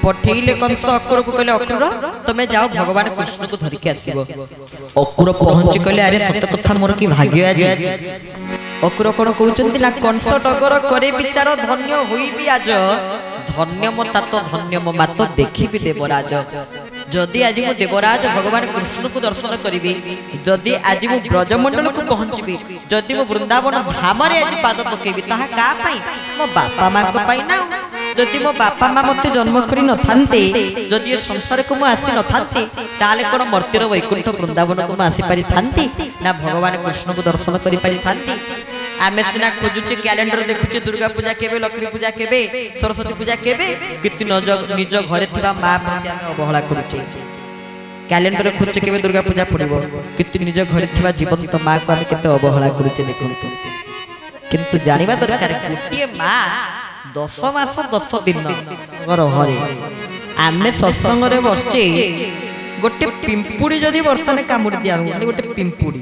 पठेले कंस अकुर को कहले अकुर तमे जाओ भगवान कृष्ण को धरिके आसीबो। अकुर पहुंची कहले अरे सत कथा मोर की भाग्य आज। अकुर कोन कहउचंती ना कंस टगर करे विचार धन्य होईबी आज धन्य मो तात धन्य मो मात देखिबी देवराज। जदि आज मु देवराज भगवान कृष्ण को दर्शन करी जदि आज मु ब्रजमंडल को पहुंचबी जदि मु वृंदावन धाम रे आज पाद पकेबी ताहा का पाई मो बापा मां को पाई ना। जदि मो बापा मां मते जन्म करी न थांते जदि संसार को मु आसी न थांते ताले कोन मर्तिर वैकुंठ वृंदावन को मु आसी पारी थांती ना भगवान कृष्ण को दर्शन करी पारी थांती। आमे सिना खोजुचे कैलेंडर देखुचे दुर्गा पूजा केबे लक्ष्मी पूजा केबे सरस्वती पूजा केबे किति निज घरे थिबा मां प्रति आमे अवहेला करूचे। कैलेंडर खोजुचे केबे दुर्गा पूजा पड़िबो किति निज घरे थिबा जीवंत मां को आमे केते अवहेला करूचे देखंतु। किंतु जानिबा दरकार गोटिए मां 10 मास 10 दिन घरे आमे सत्संग रे बसचे गोटे पिंपुड़ी जदि बर्तन कामुड़ी दिया गोटे पिंपुड़ी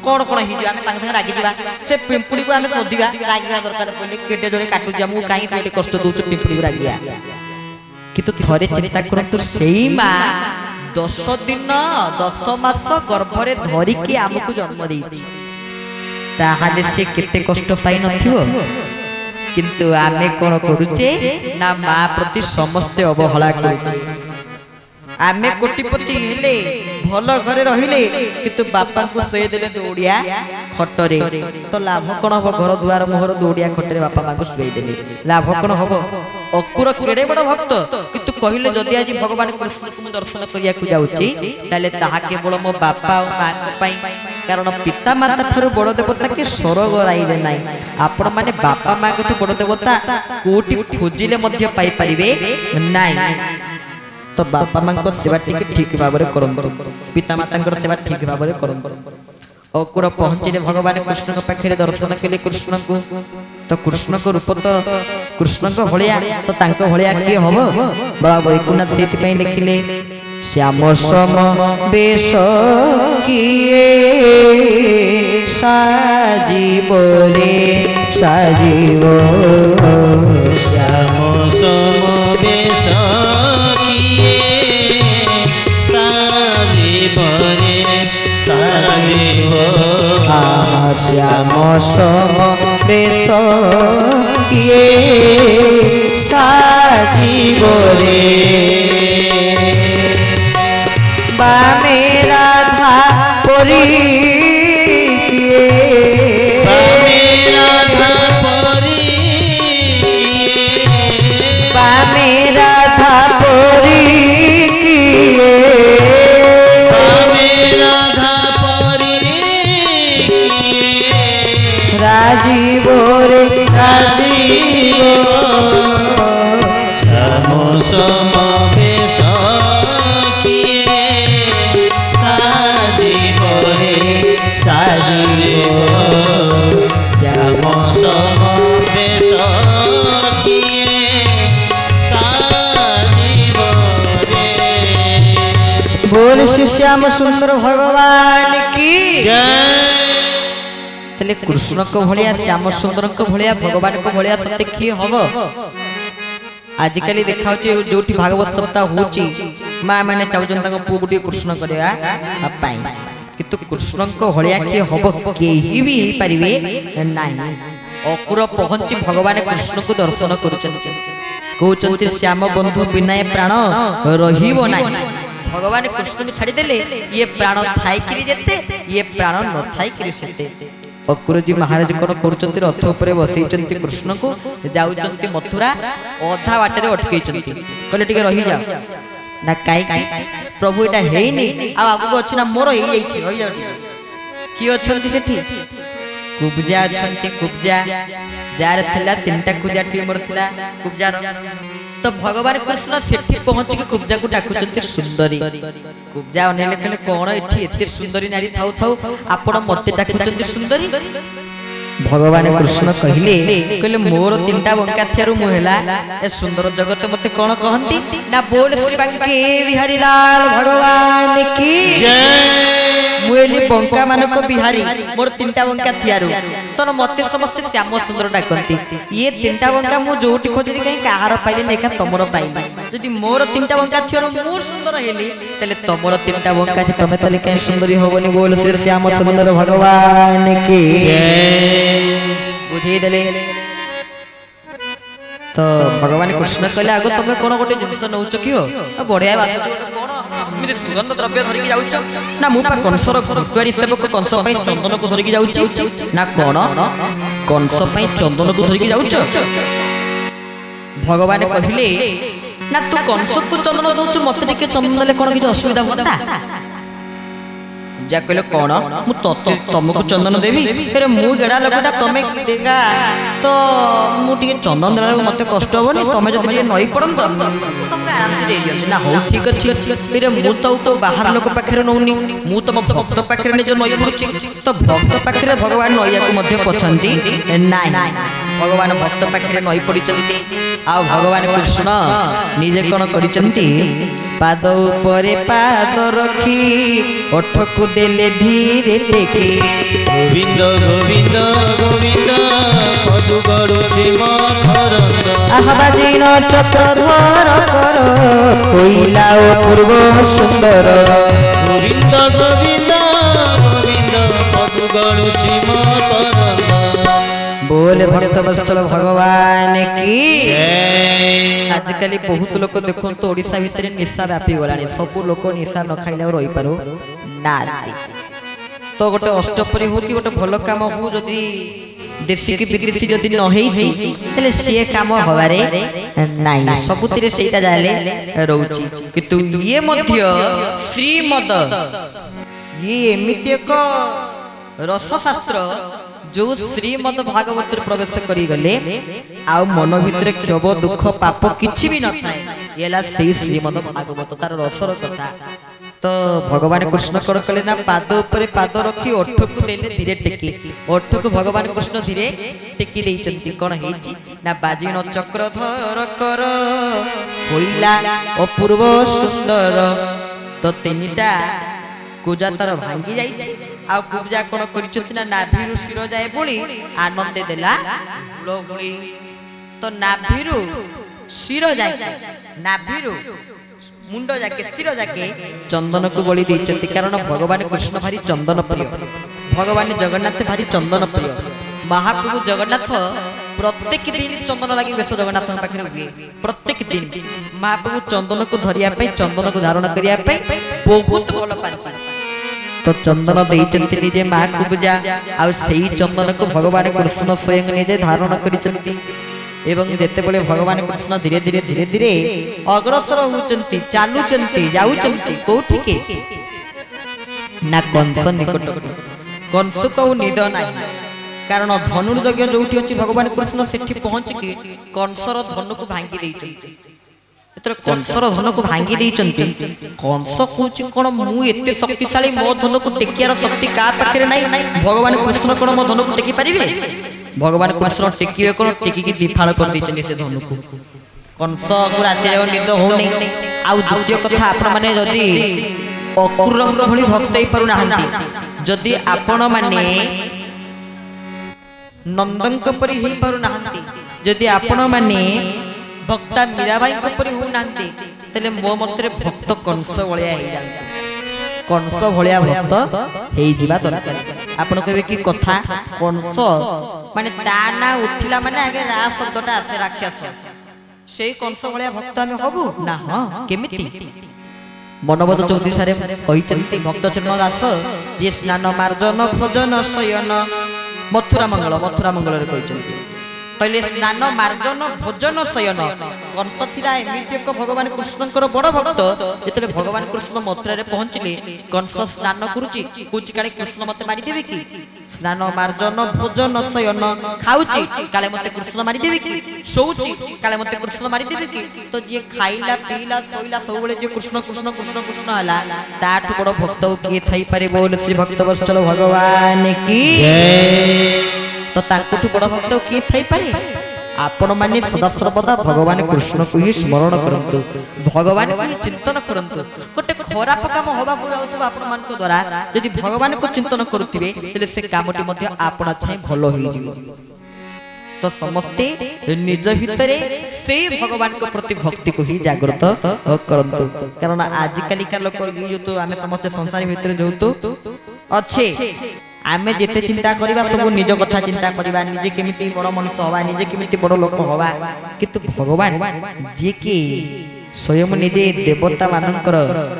कौन कौन हो आम संगे संगे रागी जा से पिंपुड़ी को आम शोधा रागिया दरकार पड़े केटे जोड़े काटुचे आमको कहीं तो कष्ट दौर पिंपुड़ी को रागिया किंतु थोड़े चिंता करूँ से माँ 10 दिन 10 मास गर्भरे धरिकी आमको जन्म देती से केते कष्ट पाई न किंतु आमे कौन करुचे ना माँ प्रति समस्ते अवहेला करुचे। आमे कोटिपति हेले भल घरे रहिले किंतु बापा को सोई देले दौड़िया खटरे तो लाभ कौन हम घर दुआर मुहर दौड़िया खटरे बापा माँ को सोई देले लाभ कौन हम। अकुर केड़े बड़ भक्त किंतु कहले जदि आज भगवान कृष्ण को दर्शन करिया को जाउची ताले ताहा केवल मो बापा और माँ को पाई कारण पिता माता ठारू बड़ देवता के स्वर्ग राइजे नाई आपण माने बापा माँ को बड़ देवता कोटी खोजिले मध्य पाई परिबे नाई। तो बापा मां को सेवा ठीक भाव में करंतु पिता माता सेवा ठीक भाव में करंतु। अकुर पहुंचले भगवान कृष्ण पाखे दर्शन कले कृष्ण को तो कृष्ण को रूप तो कृष्ण को भलिया तो तांको भलिया किए हम बाबा वैकुंठ से लिखिले श्याम सम बेश किए साजीव रे साजीव श्याम सम बेश श्याम सम बेश किए साजीव रे बा मेरा धा परी राजीव रे राजीव श्याम सम बेश किए साजीव रे साजीव श्याम सम बेश किए साजीव रे। बोल श्री श्याम सुंदर भगवान की जय। कृष्ण को भलिया श्याम सुंदर को भलिया भगवान को भलिया सत्य किए हम। आजिकल देखा जो भागवत सप्ताह होची माँ मैंने चाहूँ पुओ गोटे कृष्ण करवा किंतु कृष्ण को भलिया किए हम केही भी हो पारिबे नाही। अकुर पहुंची भगवान कृष्ण को दर्शन करुचंती श्याम बंधु बिना प्राण रहिबो नाही। भगवान कृष्ण को छाड़ीदेले ये प्राण थाई जेते ये प्राण न थाई सेते। अकुरजी महाराज कौन कर रथ उपर बसई कृष्ण को जाऊँच मथुरा अधा बाटर अटकई कहले टे रही जाओ ना कहीं प्रभु यहाँ है आगू अच्छी ना मोर हो किए अच्छा से कुब्जा अच्छा कुब्जा जार था 3टा कुब्जा ट्यूमर था कुब्जार तो भगवान कृष्ण से पहुंच के कुब्जा को डाकुचंती सुंदरी कुब्जा अनेले कहले कौन एठी एते सुंदरी नारी थाउ थाउ आपण मते डाकुचंती सुंदरी। भगवान कृष्ण कहले मोर 3टा बंका थियारु मु हेला ए सुंदर जगत मते कौन कहंती ना बोल श्री बांके बिहारी लाल भगवान की जय। मुएली बंका मानको बिहारी मोर तीनटा बंका थियारु तन मते समस्त श्याम सुंदर डाकंती ये तीनटा बंका मु जोटी खोजली कहीं कहार पाइले नेका तमरो पाइनी यदि मोर तीनटा बंका थियारु मु सुंदर हेली तले तमरो तीनटा बंका थी तमे तले कहीं सुंदरी होबनी बोल श्री श्याम सुंदर भगवान की जय बुझे देले तो भगवान कृष्ण कहले आगो तमे कोन गोटे जिंस नउच कियो तो बढ़िया बात कोन मिते सुगंध द्रव्य धरि जाउछ ना मु पा कंसर गुरुद्वारी सेवक कंस पई चंदन को धरि जाउछ ना कोन कंस पई चंदन को धरि जाउछ भगवान कहले ना तू कंस को चंदन दउछ मते टिके चंदन देले कोन कि असुविधा होता जा कहले कोन मु तुमको चंदन देवी फिर मु गेडा लोकटा तमे देगा तो मु टिके चंदन देला मते कष्ट होबनी तमे जदी नई पड़न तो तुमके आराम से दे दियो ना हो ठीक अछि फिर मु तो बाहर लोक पाखरे नउनी मु तम भक्त पाखरे ने जो नई पड़ुची तो भक्त पाखरे भगवान नईया को मध्य पछंती नाही भगवान भक्त पाखरे नई पड़िचंती आ भगवान कृष्ण निजे कोन करिचंती पाद ऊपरे पाद रखी ओठकु देले धीरे टेके गोविंद गोविंद गोविंद मधु गरुछि मकरंद आहाबाजीन चक्रधर कर कोइला पूर्व सुंदर गोविंद गोविंद गोविंद मधु गरुछि मकरंद बोले भक्त वत्सल भगवान की जय आजकल बहुत लोक देखो तो ओडिशा भितर निशा व्यापी गलानी सब लोक निशा न खाइले रही पारो ना तो गोटे अष्टपरी हो कि गोटे भल काम हो जदि देशी की विदेशी जदि न हेई तले से काम हवारे नाही सबुतिरे सेटा जाले रहउची किंतु ये मध्य श्रीमद ये एमिति एक रसशास्त्र जो श्रीमद भागवत प्रवेश करी गले आउ मन भितर क्षोभ दुख पाप किछि भी न थाए येला सेही श्रीमद भागवत तार रसर कथा तो भगवान कृष्ण कर कले ना पाद ऊपर पाद रखी ओठ को देले धीरे टेकी ओठ को भगवान कृष्ण धीरे टेकी देइचंती कोन हेची ना बाजीन चक्रधर कर होइला अपूर्व सुंदर तो तीनटा कुजा तार भांगी जाइछि आ पूजा कोन करिचंती ना नाभिरु शिर जाय बोली आनंद देला गुळगुळी तो नाभिरु शिर जाय नाभिरु मुंडो जाके शिर जाके चंदन को बलि देइचंती कारण भगवान कृष्ण भारी चंदन प्रिय भगवान जगन्नाथ भारी चंदन प्रिय महाप्रभु जगन्नाथ प्रत्येक दिन चंदन लगी बेस जगन्नाथ पाखरे हुए प्रत्येक दिन महाप्रभु चंदन को धरिया पे चंदन को धारण करिया पे बहुत भल पाती तो चंदन देइचंती निजे मां को पूजा आ सेही चंदन को भगवान कृष्ण स्वयं निजे धारण करिचंती एवं जेते बेले भगवान कृष्ण धीरे धीरे धीरे धीरे अग्रसर होचंती चालुचंती जाउचंती कोठी के ना कंस निकट कंस को निद नाही कारण धनुर्यज्ञ जोठी अछि भगवान कृष्ण सेठी पहुंच के कंसर धनु को भांगी देइचंती एतर कंसर धनु को भांगी देइचंती कंस कुछ कोन मु एते शक्तिशाली मो धनु को टेकियार शक्ति का पाखरे नाही भगवान कृष्ण कोन मो धनु को टेकी परिबे भगवान कृष्ण टेकिए कोन टेकी की दिफाळ कर देइचंती से धनु को कंस को राति रे निद होनी आ द्वितीय कथा आपण माने जदी अकुरंग भली भक्त ही परु नाहंती जदी आपण माने नंदंक परि ही परु नाहंती जदी आपण माने भक्ता मीराबाई परि हो नाहंती तले मो मतरे भक्त कंस भलिया हे जानते कंस भलिया भक्त हे जिबा दरकार आपण कहबे की कथा कंस माने ता ना उठिला माने आगे रा शब्दटा आसे राक्षस सेही कंस भलिया भक्त हमें हबु ना हां केमिति मनोबद चौधरी सारे कहिचंती भक्त चरण दास जे स्नान मार्जन भोजन शयन मथुरा मंगल रे कहिचंती पहले स्नान मार्जन भोजन शयन कंस थिला एमिति एक भगवान कृष्णकर बड़ भक्त जेतले भगवान कृष्ण मथुरा रे पहुंचले कंस स्नान करूची कुछ काले कृष्ण मते मारी देबे की स्नान मार्जन भोजन शयन खाउची काले मते कृष्ण मारी देबे की सोउची काले मते कृष्ण मारी देबे की तो जे खाइला पीला सोइला सब बेले जे कृष्ण कृष्ण कृष्ण कृष्ण हला ताठ बड़ भक्त के थई पारे बोल श्री भक्त वत्सल भगवान की जय तो ताकुठु बड़ भक्त के थई पारे आपण माने सदासर्वदा भगवान कृष्ण को ही स्मरण करंतु भगवान को ही चिंतन करंतु गोटे खराब काम होबा को जाउतबा आपण मान को द्वारा यदि भगवान को चिंतन करूथिबे तले से कामटी मध्ये आपण छाई भलो होई जिवो तो समस्ते निज भितरे से भगवान को प्रति भक्ति को ही जागृत करंतु कारण आजिकली का लोक जो तो आमे समस्त संसार भितरे जोतु अच्छे आमे जेते चिंता करिबा सब निज कथा चिंता करिबा निजे केमिति बड़ मनुष्य होबा निजे केमिति बड़ लोक होबा किंतु भगवान जे कि स्वयं निजे देवता मानकर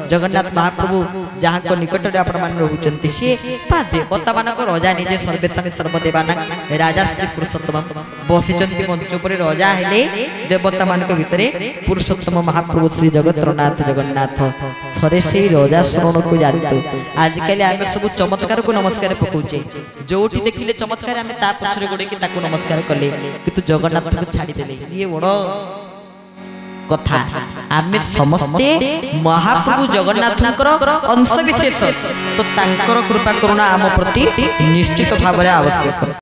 जगन्नाथ महाप्रभु जहाँ को निकट रे आपण मान रहउचंती से पा देवता मानक राजा निजे सर्वेसंग सर्वदेवाना राजा श्री पुरुषोत्तम बसिचंती मंच पर राजा हेले देवता मानक भितरे पुरुषोत्तम महाप्रभु श्री जगन्नाथ जगन्नाथ थरे से राजा शरण को जानतो आजकल आमे सब चमत्कार को नमस्कार पकौचे जोठी देखिले चमत्कार आमे ता पछरे गोडे कि ताको नमस्कार कले किंतु जगन्नाथ को छाडी देले ये बड़ कथा आमे समस्ते महाप्रभु जगन्नाथनकर अंश विशेष तो तांकर कृपा करुणा आम प्रति निश्चित भाव आवश्यक।